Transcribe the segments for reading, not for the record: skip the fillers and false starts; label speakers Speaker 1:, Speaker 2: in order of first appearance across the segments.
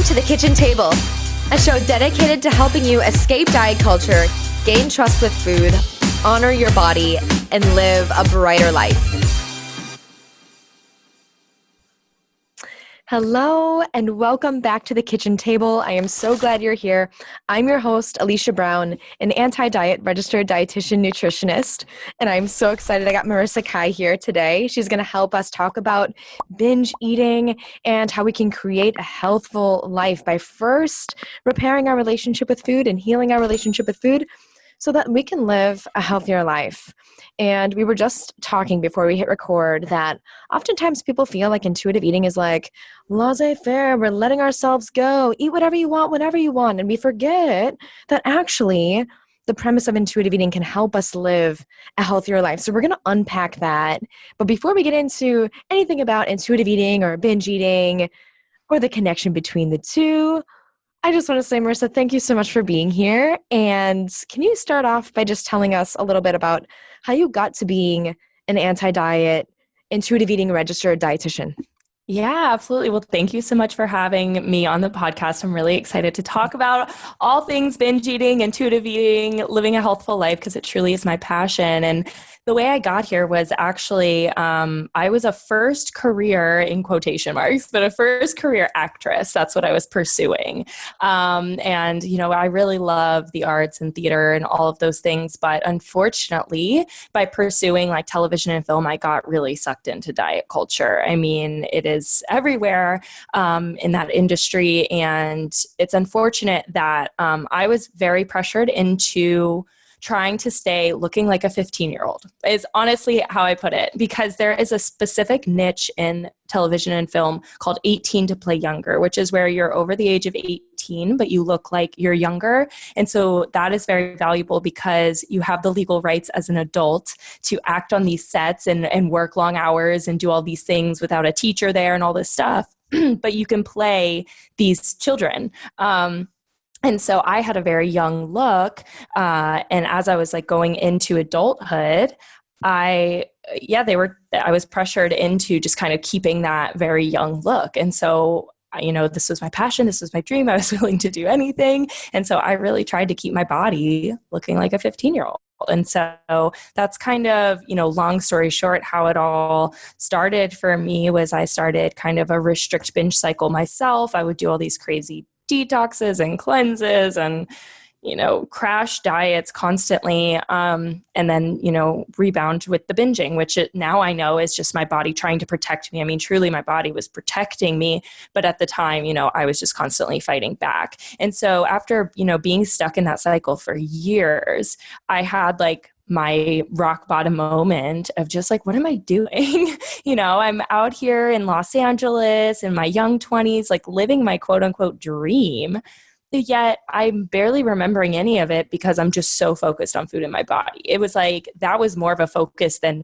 Speaker 1: to The Kitchen Table, a show dedicated to helping you escape diet culture, gain trust with food, honor your body, and live a brighter life. Hello, and welcome back to The Kitchen Table. I am so glad you're here. I'm your host, Alicia Brown, an anti-diet registered dietitian nutritionist, and I'm so excited I got Marissa Kai here today. She's going to help us talk about binge eating and how we can create a healthful life by first repairing our relationship with food and healing our relationship with food so that we can live a healthier life. And we were just talking before we hit record that oftentimes people feel like intuitive eating is like laissez-faire, we're letting ourselves go, eat whatever you want, whenever you want. And we forget that actually the premise of intuitive eating can help us live a healthier life. So we're going to unpack that. But before we get into anything about intuitive eating or binge eating or the connection between the two, I just want to say, Marissa, thank you so much for being here. And can you start off by just telling us a little bit about how you got to being an anti-diet, intuitive eating registered dietitian?
Speaker 2: Yeah, absolutely. Well, thank you so much for having me on the podcast. I'm really excited to talk about all things binge eating, intuitive eating, living a healthful life, because it truly is my passion. And the way I got here was actually, I was a first career, in quotation marks, but a first career actress. That's what I was pursuing. And, you know, I really love the arts and theater and all of those things. But unfortunately, by pursuing like television and film, I got really sucked into diet culture. I mean, it is everywhere in that industry. And it's unfortunate that I was very pressured into trying to stay looking like a 15-year-old is honestly how I put it, because there is a specific niche in television and film called 18 to play younger, which is where you're over the age of 18, but you look like you're younger. And so that is very valuable because you have the legal rights as an adult to act on these sets and work long hours and do all these things without a teacher there and all this stuff. But you can play these children. And so I had a very young look. And as I was like going into adulthood, I was pressured into just kind of keeping that very young look. And so, you know, this was my passion. This was my dream. I was willing to do anything. And so I really tried to keep my body looking like a 15-year-old. And so that's kind of, you know, long story short, how it all started for me was I started kind of a restrict binge cycle myself. I would do all these crazy detoxes and cleanses and, you know, crash diets constantly. And then, you know, rebound with the binging, which now I know is just my body trying to protect me. I mean, truly my body was protecting me. But at the time, you know, I was just constantly fighting back. And so after, you know, being stuck in that cycle for years, I had like my rock bottom moment of just like, what am I doing? You know, I'm out here in Los Angeles in my young 20s, like living my quote unquote dream. Yet I'm barely remembering any of it because I'm just so focused on food in my body. It was like, that was more of a focus than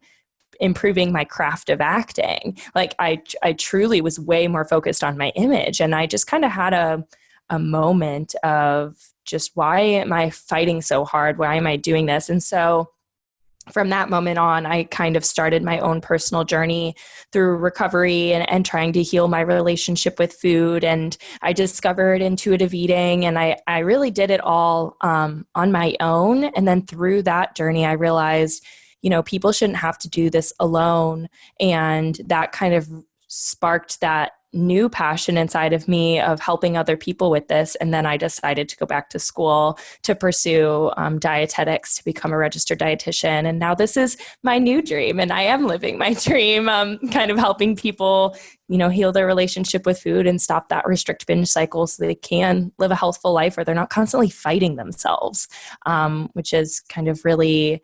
Speaker 2: improving my craft of acting. Like I truly was way more focused on my image. And I just kind of had a moment of just, why am I fighting so hard? Why am I doing this? And so from that moment on, I kind of started my own personal journey through recovery and trying to heal my relationship with food. And I discovered intuitive eating, and I really did it all on my own. And then through that journey, I realized, you know, people shouldn't have to do this alone. And that kind of sparked that new passion inside of me of helping other people with this. And then I decided to go back to school to pursue dietetics to become a registered dietitian. And now this is my new dream, and I am living my dream, kind of helping people, you know, heal their relationship with food and stop that restrict binge cycle so they can live a healthful life where they're not constantly fighting themselves, which is kind of really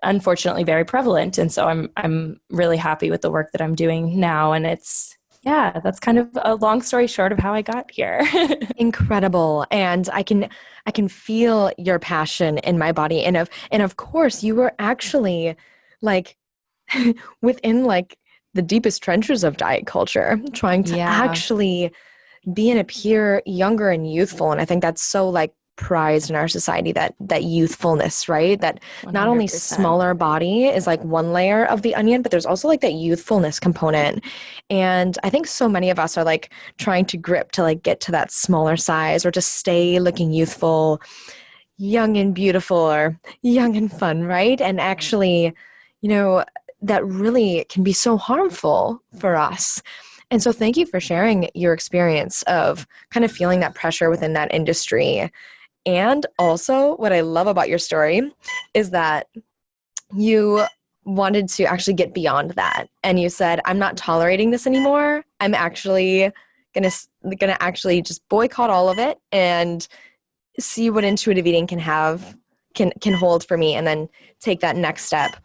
Speaker 2: unfortunately very prevalent. And so I'm really happy with the work that I'm doing now. And that's kind of a long story short of how I got here.
Speaker 1: Incredible. And I can feel your passion in my body. And of course you were actually like within like the deepest trenches of diet culture, trying to actually be in a pure, younger and youthful. And I think that's so like prized in our society, that youthfulness, right? That not only
Speaker 2: 100%.
Speaker 1: smaller body is like one layer of the onion, but there's also like that youthfulness component. And I think so many of us are like trying to grip to like get to that smaller size or to stay looking youthful, young and beautiful, or young and fun, right? And actually, you know, that really can be so harmful for us. And so thank you for sharing your experience of kind of feeling that pressure within that industry. And also, what I love about your story is that you wanted to actually get beyond that. And you said, I'm not tolerating this anymore. I'm actually gonna actually just boycott all of it and see what intuitive eating can hold for me, and then take that next step.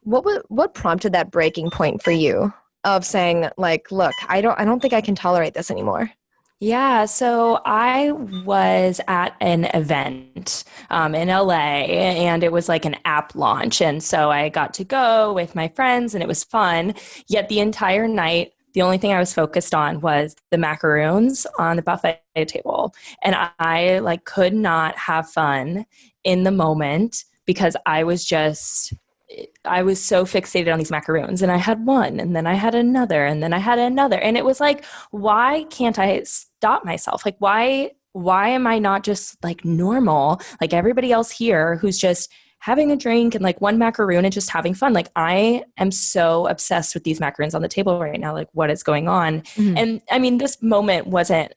Speaker 1: What prompted that breaking point for you of saying like, look, I don't think I can tolerate this anymore?
Speaker 2: Yeah, so I was at an event in LA, and it was like an app launch. And so I got to go with my friends and it was fun. Yet the entire night, the only thing I was focused on was the macaroons on the buffet table. And I like could not have fun in the moment because I was so fixated on these macaroons, and I had one and then I had another and then I had another. And it was like, why can't I stop myself? Like, why am I not just like normal, like everybody else here who's just having a drink and like one macaroon and just having fun? Like, I am so obsessed with these macaroons on the table right now. Like, what is going on?
Speaker 1: Mhm.
Speaker 2: And I mean, this moment wasn't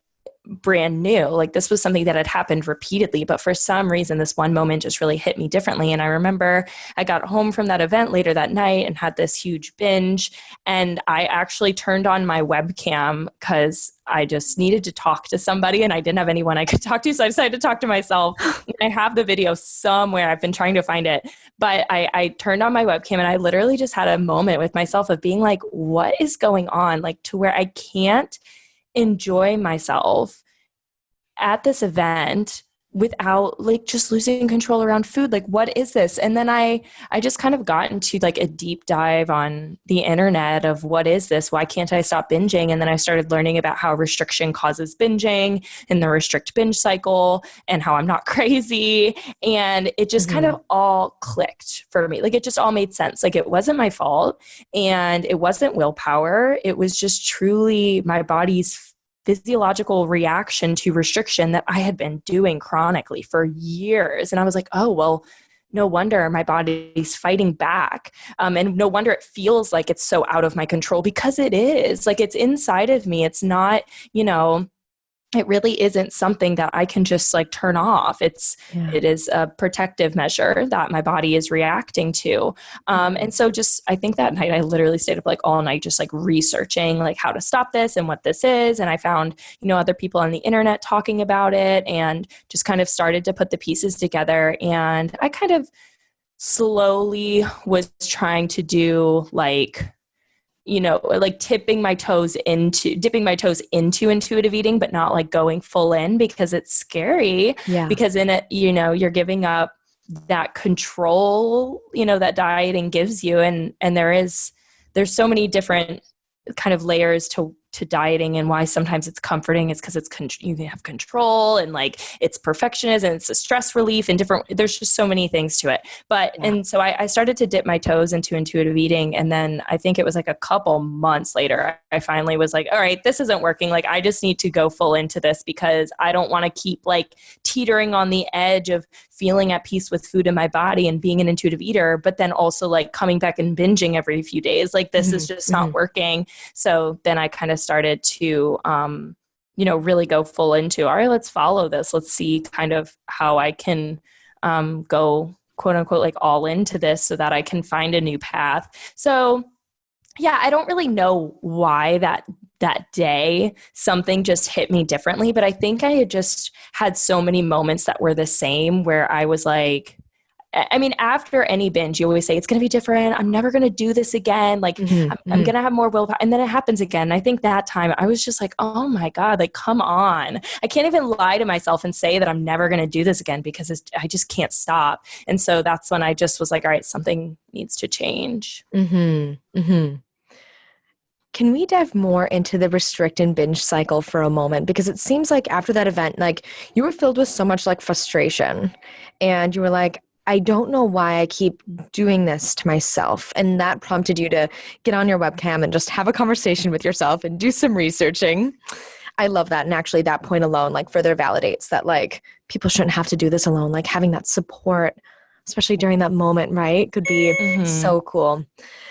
Speaker 2: brand new. Like, this was something that had happened repeatedly, but for some reason, this one moment just really hit me differently. And I remember I got home from that event later that night and had this huge binge. And I actually turned on my webcam because I just needed to talk to somebody and I didn't have anyone I could talk to. So I decided to talk to myself. I have the video somewhere. I've been trying to find it, but I turned on my webcam and I literally just had a moment with myself of being like, what is going on? Like, to where I can't enjoy myself at this event without like just losing control around food. Like, what is this? And then I just kind of got into like a deep dive on the internet of what is this? Why can't I stop binging? And then I started learning about how restriction causes binging and the restrict binge cycle and how I'm not crazy. And it just kind of all clicked for me. Like, it just all made sense. Like, it wasn't my fault and it wasn't willpower. It was just truly my body's physiological reaction to restriction that I had been doing chronically for years. And I was like, oh, well, no wonder my body's fighting back. And no wonder it feels like it's so out of my control, because it is. Like, it's inside of me. It's not, it really isn't something that I can just like turn off. It is a protective measure that my body is reacting to. And so just, I think that night I literally stayed up like all night, just like researching like how to stop this and what this is. And I found, other people on the internet talking about it and just kind of started to put the pieces together. And I kind of slowly was trying to do like dipping my toes into intuitive eating, but not like going full in, because it's scary.
Speaker 1: Yeah.
Speaker 2: Because in it, you're giving up that control, that dieting gives you. And there's so many different kind of layers to dieting, and why sometimes it's comforting. It's because you can have control, and like it's perfectionism, and it's a stress relief, and there's just so many things to it. But and so I started to dip my toes into intuitive eating, and then I think it was like a couple months later I finally was like, all right, this isn't working. Like, I just need to go full into this, because I don't want to keep like teetering on the edge of feeling at peace with food in my body and being an intuitive eater, but then also like coming back and binging every few days. Like, this is just not working. So then I kind of started to, really go full into, all right, let's follow this. Let's see kind of how I can go quote unquote, like all into this so that I can find a new path. So yeah, I don't really know why that day something just hit me differently, but I think I had just had so many moments that were the same, where I was like, I mean, after any binge, you always say, it's going to be different. I'm never going to do this again. Like, I'm going to have more willpower. And then it happens again. I think that time I was just like, oh my God, like, come on. I can't even lie to myself and say that I'm never going to do this again, because I just can't stop. And so that's when I just was like, all right, something needs to change.
Speaker 1: Can can we dive more into the restrict and binge cycle for a moment? Because it seems like after that event, like you were filled with so much like frustration and you were like, I don't know why I keep doing this to myself. And that prompted you to get on your webcam and just have a conversation with yourself and do some researching. I love that. And actually that point alone, like further validates that like people shouldn't have to do this alone. Like having that support, especially during that moment, right, could be so cool.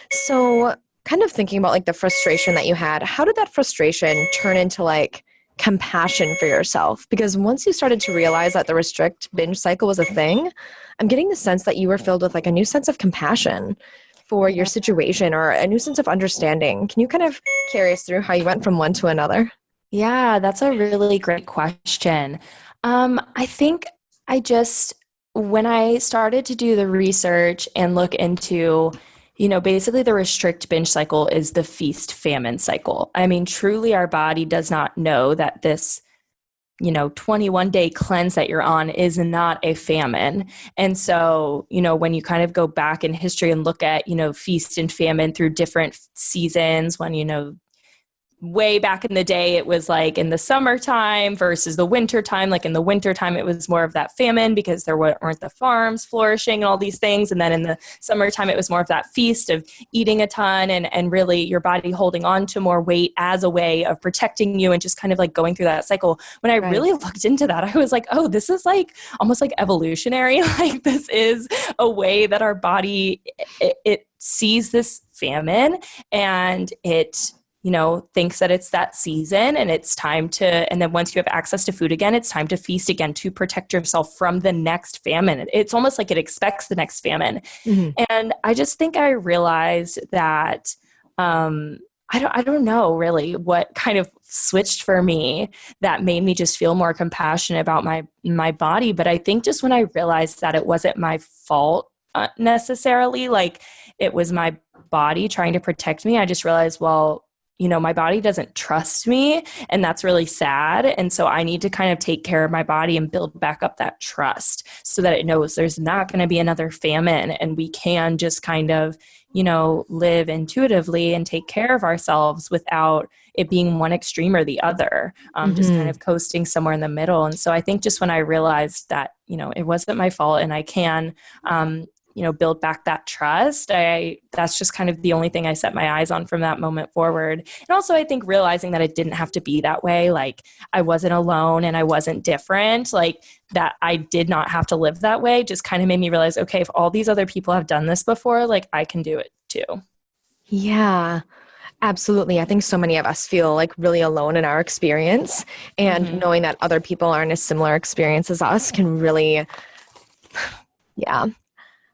Speaker 1: So kind of thinking about like the frustration that you had, how did that frustration turn into like compassion for yourself? Because once you started to realize that the restrict binge cycle was a thing, I'm getting the sense that you were filled with like a new sense of compassion for your situation or a new sense of understanding. Can you kind of carry us through how you went from one to another?
Speaker 2: Yeah, that's a really great question. I think when I started to do the research and look into, basically the restrict binge cycle is the feast famine cycle. I mean, truly our body does not know that this 21-day cleanse that you're on is not a famine. And so, when you kind of go back in history and look at, feast and famine through different seasons, when, way back in the day, it was like in the summertime versus the wintertime. Like in the wintertime, it was more of that famine because there weren't the farms flourishing and all these things. And then in the summertime, it was more of that feast of eating a ton and really your body holding on to more weight as a way of protecting you and just kind of like going through that cycle. When I really looked into that, I was like, oh, this is like almost like evolutionary. Like this is a way that our body, it sees this famine and it thinks that it's that season and it's time and then once you have access to food again, it's time to feast again to protect yourself from the next famine. It's almost like it expects the next famine. And I just think I realized that, I don't know really what kind of switched for me that made me just feel more compassionate about my body. But I think just when I realized that it wasn't my fault necessarily, like it was my body trying to protect me, I just realized, well, my body doesn't trust me and that's really sad. And so I need to kind of take care of my body and build back up that trust so that it knows there's not going to be another famine and we can just kind of, live intuitively and take care of ourselves without it being one extreme or the other, just kind of coasting somewhere in the middle. And so I think just when I realized that, it wasn't my fault and I can, build back that trust. That's just kind of the only thing I set my eyes on from that moment forward. And also I think realizing that it didn't have to be that way. Like I wasn't alone and I wasn't different, like that I did not have to live that way just kind of made me realize, okay, if all these other people have done this before, like I can do it too.
Speaker 1: Yeah, absolutely. I think so many of us feel like really alone in our experience and knowing that other people are in a similar experience as us can really,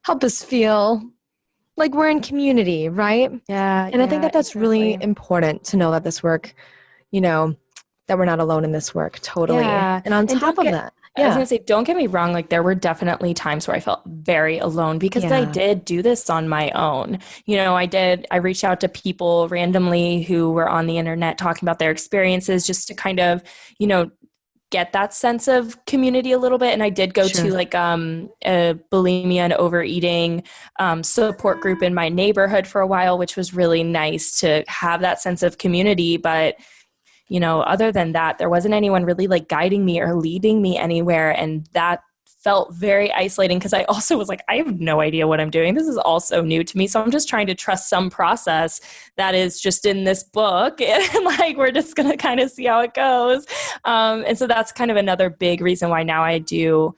Speaker 1: help us feel like we're in community, right?
Speaker 2: Yeah.
Speaker 1: And I think that that's
Speaker 2: exactly.
Speaker 1: really important to know that this work, that we're not alone in this work. Totally.
Speaker 2: Yeah.
Speaker 1: And on top of that,
Speaker 2: I was going to say, don't get me wrong. Like there were definitely times where I felt very alone because I did do this on my own. I reached out to people randomly who were on the internet talking about their experiences just to kind of, get that sense of community a little bit. And I did go to like a bulimia and overeating support group in my neighborhood for a while, which was really nice to have that sense of community. But, other than that, there wasn't anyone really like guiding me or leading me anywhere. And that felt very isolating because I also was like, I have no idea what I'm doing. This is all so new to me. So I'm just trying to trust some process that is just in this book. And like, we're just going to kind of see how it goes. And so that's kind of another big reason why now I do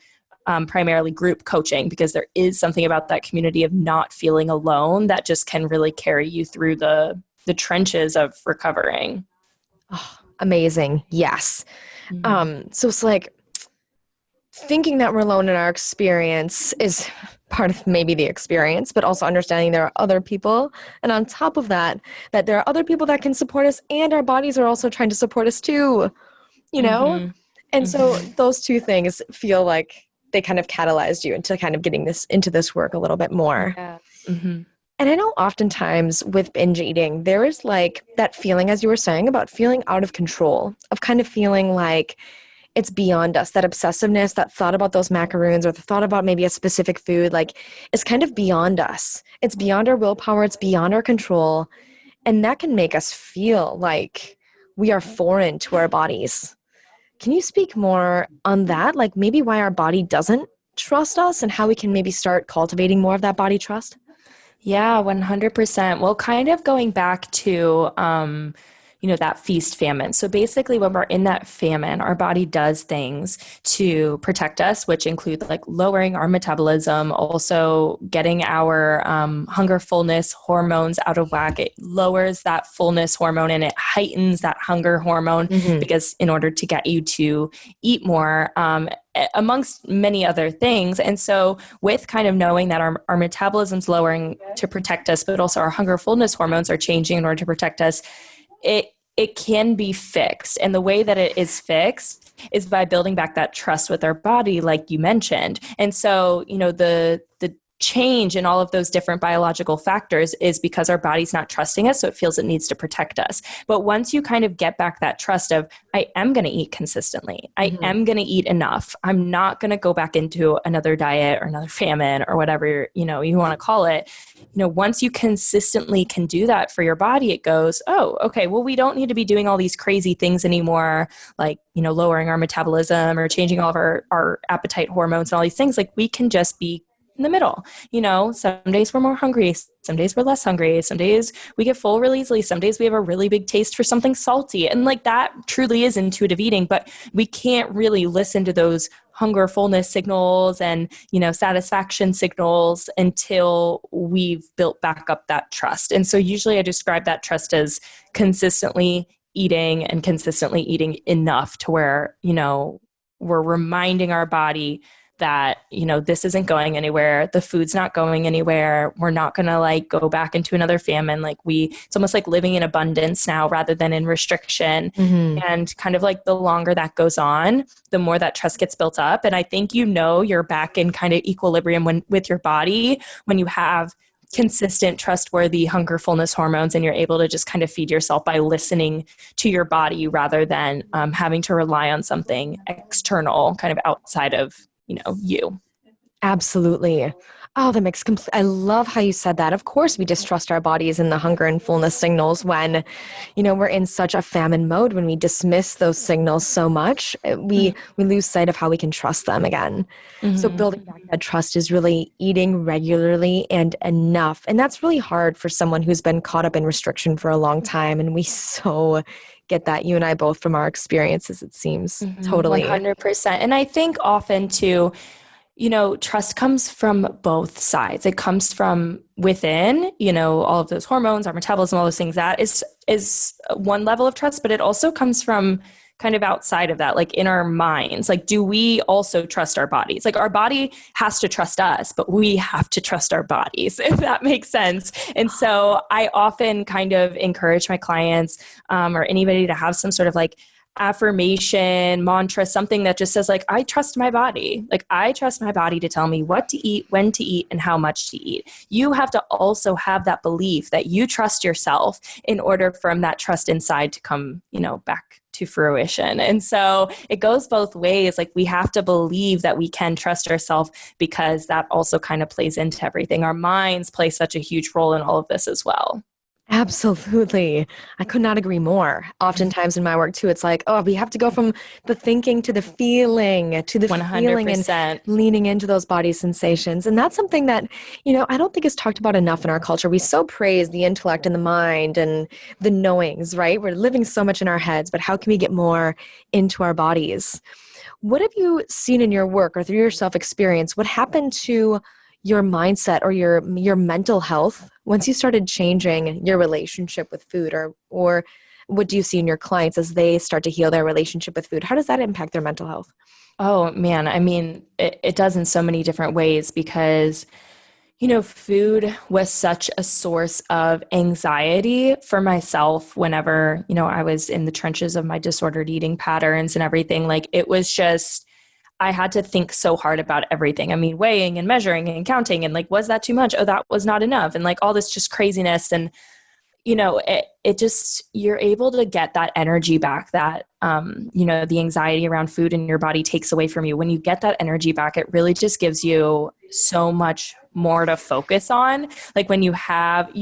Speaker 2: primarily group coaching, because there is something about that community of not feeling alone that just can really carry you through the trenches of recovering.
Speaker 1: Oh, amazing. Yes. So it's like, thinking that we're alone in our experience is part of maybe the experience, but also understanding there are other people. And on top of that, that there are other people that can support us and our bodies are also trying to support us too, And so those two things feel like they kind of catalyzed you into kind of getting into this work a little bit more.
Speaker 2: Yeah.
Speaker 1: And I know oftentimes with binge eating, there is like that feeling, as you were saying, about feeling out of control, of kind of feeling like it's beyond us, that obsessiveness, that thought about those macaroons or the thought about maybe a specific food, like it's kind of beyond us. It's beyond our willpower. It's beyond our control. And that can make us feel like we are foreign to our bodies. Can you speak more on that? Like maybe why our body doesn't trust us and how we can maybe start cultivating more of that body trust?
Speaker 2: Yeah, 100%. Well, kind of going back to, that feast famine. So basically, when we're in that famine, our body does things to protect us, which include like lowering our metabolism, also getting our hunger fullness hormones out of whack. It lowers that fullness hormone and it heightens that hunger hormone
Speaker 1: Mm-hmm.
Speaker 2: because in order to get you to eat more, amongst many other things. And so with kind of knowing that our metabolism's lowering to protect us, but also our hunger fullness hormones are changing in order to protect us, it can be fixed. And the way that it is fixed is by building back that trust with our body, like you mentioned. And so, the change in all of those different biological factors is because our body's not trusting us, so it feels it needs to protect us. But once you kind of get back that trust of, I am going to eat consistently, I am going to eat enough, I'm not going to go back into another diet or another famine or whatever, you want to call it. Once you consistently can do that for your body, it goes, oh, okay, well, we don't need to be doing all these crazy things anymore, like, lowering our metabolism or changing all of our appetite hormones and all these things. Like we can just be in the middle. Some days we're more hungry, some days we're less hungry, some days we get full really easily, some days we have a really big taste for something salty. And like that truly is intuitive eating, but we can't really listen to those hunger fullness signals and, satisfaction signals until we've built back up that trust. And so usually I describe that trust as consistently eating and consistently eating enough to where, we're reminding our body that, this isn't going anywhere. The food's not going anywhere. We're not going to like go back into another famine. It's almost like living in abundance now rather than in restriction.
Speaker 1: Mm-hmm.
Speaker 2: And kind of like the longer that goes on, the more that trust gets built up. And I think, you're back in kind of equilibrium with your body when you have consistent, trustworthy hunger fullness hormones and you're able to just kind of feed yourself by listening to your body rather than having to rely on something external kind of outside of you.
Speaker 1: Absolutely. Oh, that makes complete. I love how you said that. Of course, we distrust our bodies and the hunger and fullness signals when, we're in such a famine mode. When we dismiss those signals so much, we lose sight of how we can trust them again. So
Speaker 2: Mm-hmm.
Speaker 1: building back that trust is really eating regularly and enough, and that's really hard for someone who's been caught up in restriction for a long time. And we so get that, you and I both, from our experiences. It seems totally.
Speaker 2: 100%. And I think often too, trust comes from both sides. It comes from within, all of those hormones, our metabolism, all those things. That is one level of trust, but it also comes from kind of outside of that, like in our minds. Like, do we also trust our bodies? Like our body has to trust us, but we have to trust our bodies, if that makes sense. And so I often kind of encourage my clients or anybody to have some sort of like affirmation, mantra, something that just says like, I trust my body. Like I trust my body to tell me what to eat, when to eat, and how much to eat. You have to also have that belief that you trust yourself in order from that trust inside to come, back to fruition. And so it goes both ways. Like we have to believe that we can trust ourselves because that also kind of plays into everything. Our minds play such a huge role in all of this as well.
Speaker 1: Absolutely. I could not agree more. Oftentimes in my work too, it's like, oh, we have to go from the thinking to the feeling, and
Speaker 2: 100%.
Speaker 1: leaning into those body sensations. And that's something that, I don't think is talked about enough in our culture. We so praise the intellect and the mind and the knowings, right? We're living so much in our heads, but how can we get more into our bodies? What have you seen in your work or through your self-experience? What happened to your mindset or your mental health once you started changing your relationship with food, or what do you see in your clients as they start to heal their relationship with food? How does that impact their mental health?
Speaker 2: Oh man, I mean, it does in so many different ways because, food was such a source of anxiety for myself whenever, I was in the trenches of my disordered eating patterns and everything. Like it was just, I had to think so hard about everything. I mean, weighing and measuring and counting and like, was that too much? Oh, that was not enough. And like all this just craziness. And, it just, you're able to get that energy back that, the anxiety around food in your body takes away from you. When you get that energy back, it really just gives you so much more to focus on. Like when you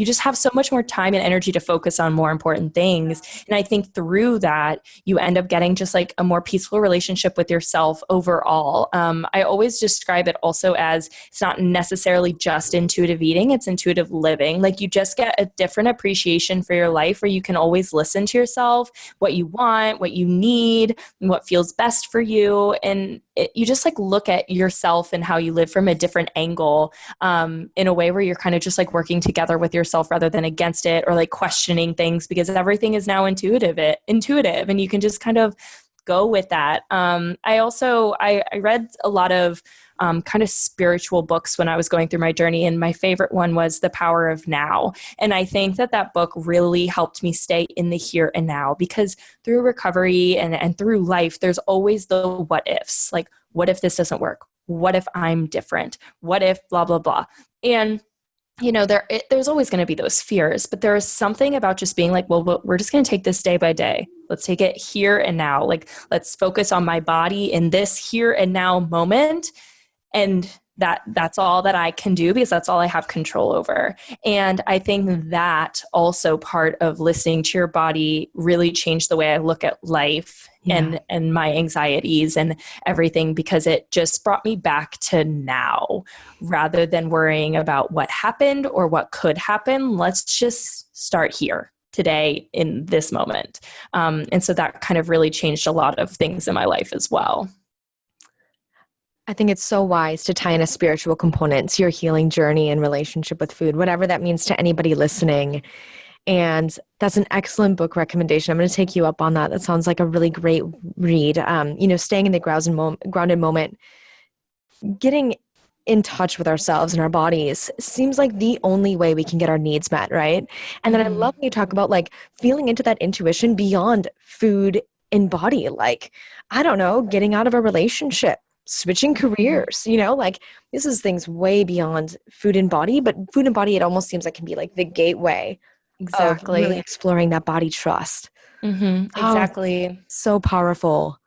Speaker 2: just have so much more time and energy to focus on more important things. And I think through that, you end up getting just like a more peaceful relationship with yourself overall. I always describe it also as it's not necessarily just intuitive eating, it's intuitive living. Like you just get a different appreciation for your life where you can always listen to yourself, what you want, what you need, and what feels best for you. And you just like look at yourself and how you live from a different angle, in a way where you're kind of just like working together with yourself rather than against it, or like questioning things, because everything is now intuitive and you can just kind of go with that. I read a lot of kind of spiritual books when I was going through my journey. And my favorite one was The Power of Now. And I think that book really helped me stay in the here and now, because through recovery and through life, there's always the what ifs. Like, what if this doesn't work? What if I'm different? What if blah, blah, blah? And there's always going to be those fears, but there is something about just being like, well, we're just going to take this day by day. Let's take it here and now. Like, let's focus on my body in this here and now moment. And that's all that I can do, because that's all I have control over. And I think that also part of listening to your body really changed the way I look at life and my anxieties and everything, because it just brought me back to now rather than worrying about what happened or what could happen. Let's just start here today in this moment. And so that kind of really changed a lot of things in my life as well.
Speaker 1: I think it's so wise to tie in a spiritual component to your healing journey and relationship with food, whatever that means to anybody listening. And that's an excellent book recommendation. I'm going to take you up on that. That sounds like a really great read. Staying in the grounded moment, getting in touch with ourselves and our bodies seems like the only way we can get our needs met, right? And then I love when you talk about like feeling into that intuition beyond food and body, like, I don't know, getting out of a relationship, switching careers, like this is things way beyond food and body, but food and body, it almost seems like can be like the gateway of really exploring that body trust.
Speaker 2: Exactly.
Speaker 1: So powerful.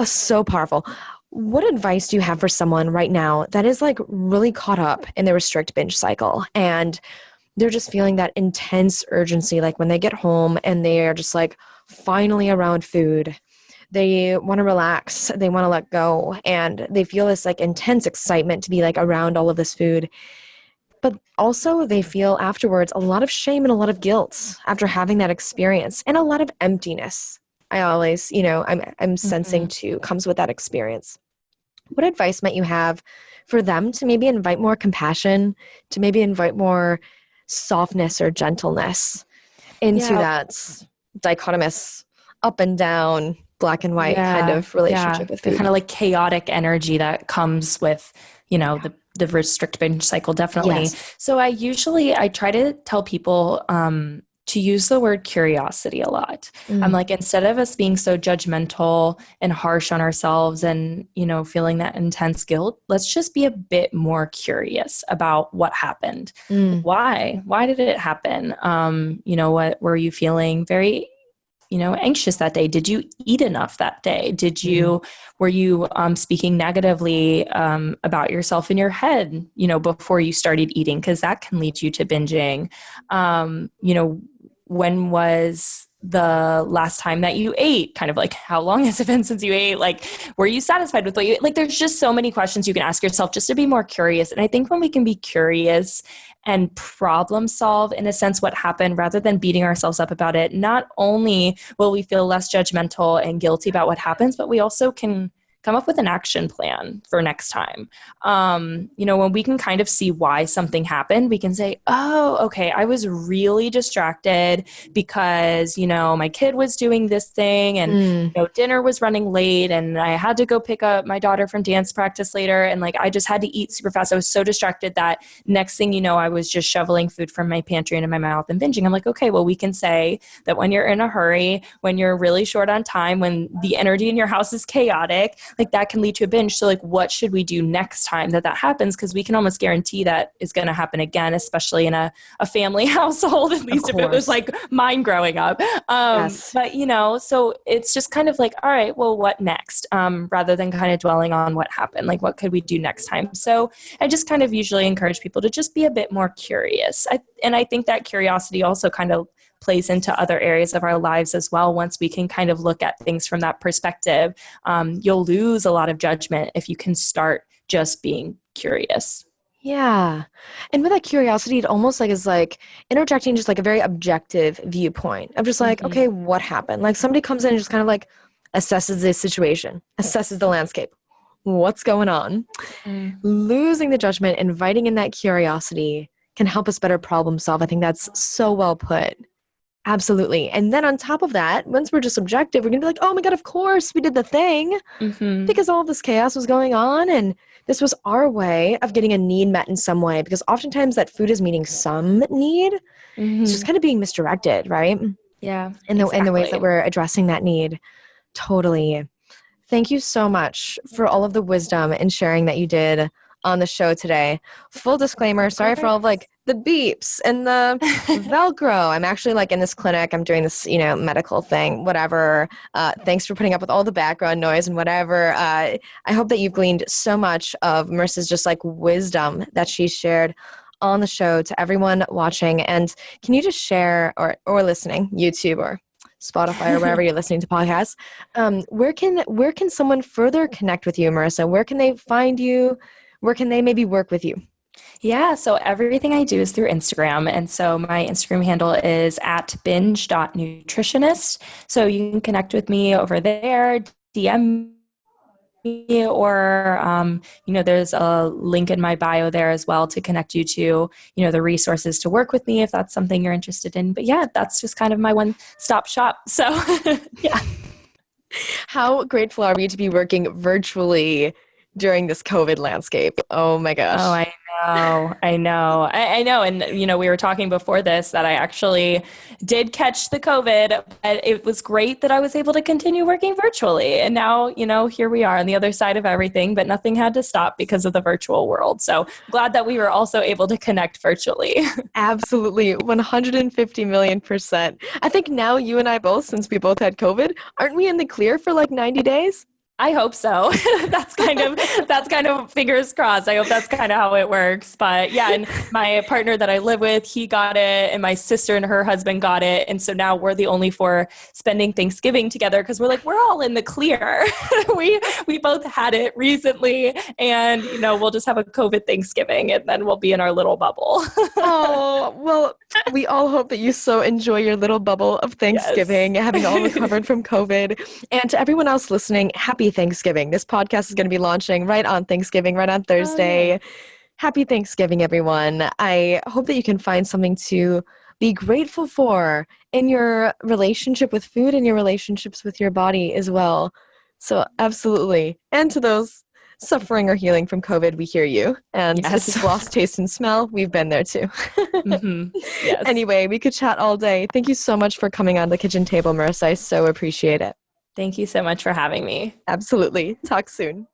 Speaker 1: So powerful. What advice do you have for someone right now that is like really caught up in the restrict binge cycle, and they're just feeling that intense urgency, like when they get home and they're just like finally around food, they want to relax, they want to let go, and they feel this like intense excitement to be like around all of this food. But also they feel afterwards a lot of shame and a lot of guilt after having that experience, and a lot of emptiness. I always, I'm sensing too, comes with that experience. What advice might you have for them to maybe invite more compassion, to maybe invite more softness or gentleness into that dichotomous up and down, black and white kind of relationship with food?
Speaker 2: The kind of like chaotic energy that comes with, the restrict binge cycle, definitely.
Speaker 1: Yes.
Speaker 2: So I try to tell people to use the word curiosity a lot. I'm like, instead of us being so judgmental and harsh on ourselves and, feeling that intense guilt, let's just be a bit more curious about what happened. Why did it happen? What were you feeling? Very anxious that day? Did you eat enough that day? Were you speaking negatively about yourself in your head, before you started eating? Because that can lead you to binging. When was the last time that you ate? Kind of like, how long has it been since you ate? Like, were you satisfied with what you ate? Like, there's just so many questions you can ask yourself just to be more curious. And I think when we can be curious and problem solve, in a sense, what happened, rather than beating ourselves up about it, not only will we feel less judgmental and guilty about what happens, but we also can come up with an action plan for next time. When we can kind of see why something happened, we can say, oh, okay, I was really distracted because, my kid was doing this thing and, dinner was running late and I had to go pick up my daughter from dance practice later. And like, I just had to eat super fast. I was so distracted that next thing you know, I was just shoveling food from my pantry into my mouth and binging. I'm like, okay, well, we can say that when you're in a hurry, when you're really short on time, when the energy in your house is chaotic, like that can lead to a binge. So like, what should we do next time that happens? Because we can almost guarantee that is going to happen again, especially in a family household, at least if it was like mine growing up.
Speaker 1: Yes.
Speaker 2: But, so it's just kind of like, all right, well, what next? Rather than kind of dwelling on what happened, like what could we do next time? So I just kind of usually encourage people to just be a bit more curious. And I think that curiosity also kind of plays into other areas of our lives as well. Once we can kind of look at things from that perspective, you'll lose a lot of judgment if you can start just being curious.
Speaker 1: Yeah. And with that curiosity, it almost like is like interjecting just like a very objective viewpoint of just like, okay, what happened? Like somebody comes in and just kind of like assesses the situation, assesses the landscape. What's going on? Losing the judgment, inviting in that curiosity can help us better problem solve. I think that's so well put. Absolutely. And then on top of that, once we're just objective, we're going to be like, oh my God, of course we did the thing because all of this chaos was going on. And this was our way of getting a need met in some way, because oftentimes that food is meeting some need. It's just kind of being misdirected, right?
Speaker 2: Yeah.
Speaker 1: In the ways that we're addressing that need. Totally. Thank you so much for all of the wisdom and sharing that you did on the show today. Full disclaimer, sorry for all of like the beeps and the Velcro. I'm actually like in this clinic. I'm doing this, medical thing, whatever. Thanks for putting up with all the background noise and whatever. I hope that you've gleaned so much of Marissa's just like wisdom that she shared on the show to everyone watching. And can you just share or listening, YouTube or Spotify or wherever you're listening to podcasts, where can someone further connect with you, Marissa? Where can they find you? Where can they maybe work with you?
Speaker 2: Yeah, so everything I do is through Instagram. And so my Instagram handle is at binge.nutritionist. So you can connect with me over there, DM me, or, there's a link in my bio there as well to connect you to, the resources to work with me if that's something you're interested in. But yeah, that's just kind of my one-stop shop. So yeah.
Speaker 1: How grateful are we to be working virtually during this COVID landscape? Oh my gosh.
Speaker 2: Oh, I know. I know. And, we were talking before this that I actually did catch the COVID, but it was great that I was able to continue working virtually. And now, here we are on the other side of everything, but nothing had to stop because of the virtual world. So glad that we were also able to connect virtually. Absolutely.
Speaker 1: 150 million%. I think now you and I both, since we both had COVID, aren't we in the clear for like 90 days?
Speaker 2: I hope so. That's kind of fingers crossed. I hope that's kind of how it works. But yeah, and my partner that I live with, he got it, and my sister and her husband got it. And so now we're the only four spending Thanksgiving together because we're all in the clear. we both had it recently, and we'll just have a COVID Thanksgiving and then we'll be in our little bubble.
Speaker 1: Oh, well, we all hope that you so enjoy your little bubble of Thanksgiving, having all recovered from COVID. And to everyone else listening, happy Thanksgiving. This podcast is going to be launching right on Thanksgiving, right on Thursday. Oh, yeah. Happy Thanksgiving, everyone. I hope that you can find something to be grateful for in your relationship with food and your relationships with your body as well. So absolutely. And to those suffering or healing from COVID, we hear you. And if you've lost taste and smell, we've been there too. Yes. Anyway, we could chat all day. Thank you so much for coming on the kitchen table, Marissa. I so appreciate it.
Speaker 2: Thank you so much for having me.
Speaker 1: Absolutely. Talk soon.